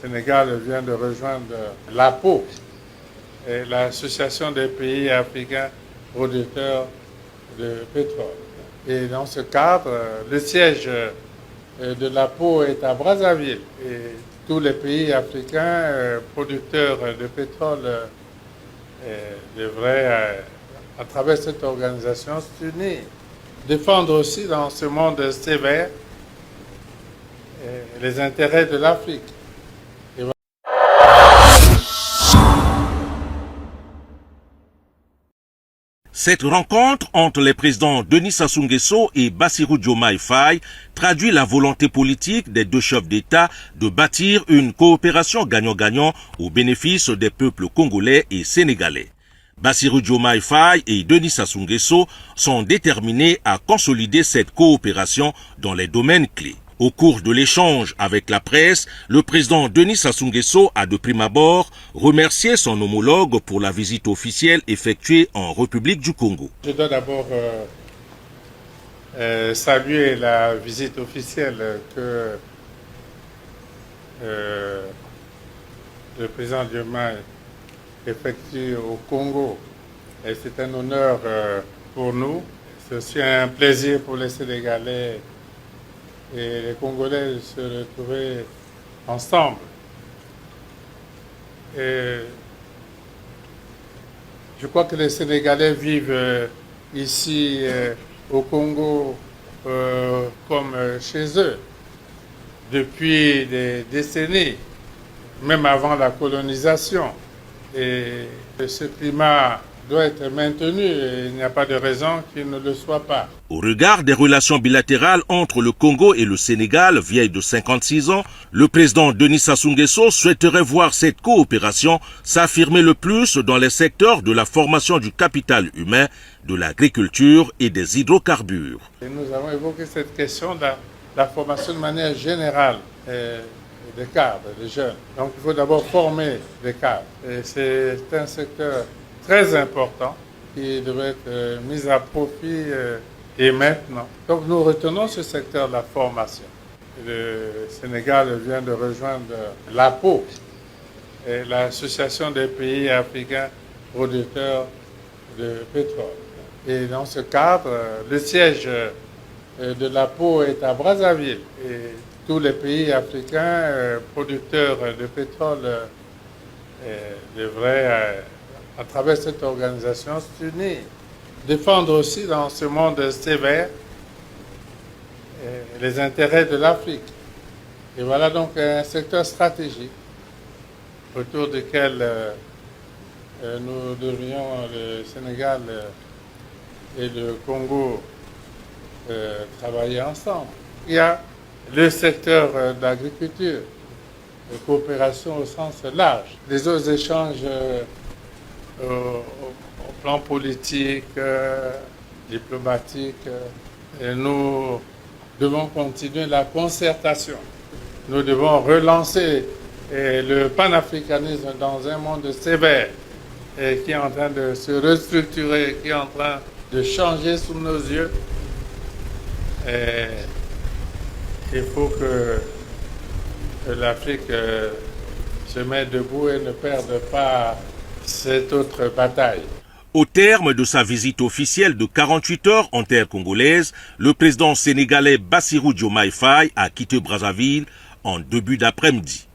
Sénégal vient de rejoindre l'APO, l'Association des pays africains producteurs de pétrole. Et dans ce cadre, le siège de l'APO est à Brazzaville. Et tous les pays africains producteurs de pétrole devraient, à travers cette organisation, s'unir. Défendre aussi dans ce monde sévère les intérêts de l'Afrique. Cette rencontre entre les présidents Denis Sassou Nguesso et Bassirou Diomaye Faye traduit la volonté politique des deux chefs d'État de bâtir une coopération gagnant-gagnant au bénéfice des peuples congolais et sénégalais. Bassirou Diomaye Faye et Denis Sassou Nguesso sont déterminés à consolider cette coopération dans les domaines clés. Au cours de l'échange avec la presse, le président Denis Sassou Nguesso a de prime abord remercié son homologue pour la visite officielle effectuée en République du Congo. Je dois d'abord saluer la visite officielle que le président Diomaye effectue au Congo. Et c'est un honneur pour nous. C'est aussi un plaisir pour les Sénégalais et les Congolais de se retrouver ensemble. Et je crois que les Sénégalais vivent ici au Congo comme chez eux depuis des décennies, même avant la colonisation. Et ce climat doit être maintenu et il n'y a pas de raison qu'il ne le soit pas. Au regard des relations bilatérales entre le Congo et le Sénégal, vieille de 56 ans, le président Denis Sassou Nguesso souhaiterait voir cette coopération s'affirmer le plus dans les secteurs de la formation du capital humain, de l'agriculture et des hydrocarbures. Et nous avons évoqué cette question de la formation de manière générale des cadres, des jeunes. Donc il faut d'abord former des cadres. Et c'est un secteur très important qui devrait être mis à profit et maintenant. Donc nous retenons ce secteur de la formation. Le Sénégal vient de rejoindre l'APO, l'Association des pays africains producteurs de pétrole. Et dans ce cadre, le siège de l'APO est à Brazzaville. Et tous les pays africains producteurs de pétrole devraient, à travers cette organisation, s'unir. Défendre aussi dans ce monde sévère les intérêts de l'Afrique. Et voilà donc un secteur stratégique autour duquel nous devrions, le Sénégal et le Congo, travailler ensemble. Il y a le secteur de l'agriculture, de coopération au sens large. Les autres échanges au plan politique, diplomatique, et nous devons continuer la concertation. Nous devons relancer le panafricanisme dans un monde sévère et qui est en train de se restructurer, qui est en train de changer sous nos yeux. Et il faut que l'Afrique se mette debout et ne perde pas cette autre bataille. Au terme de sa visite officielle de 48 heures en terre congolaise, le président sénégalais Bassirou Diomaye Faye a quitté Brazzaville en début d'après-midi.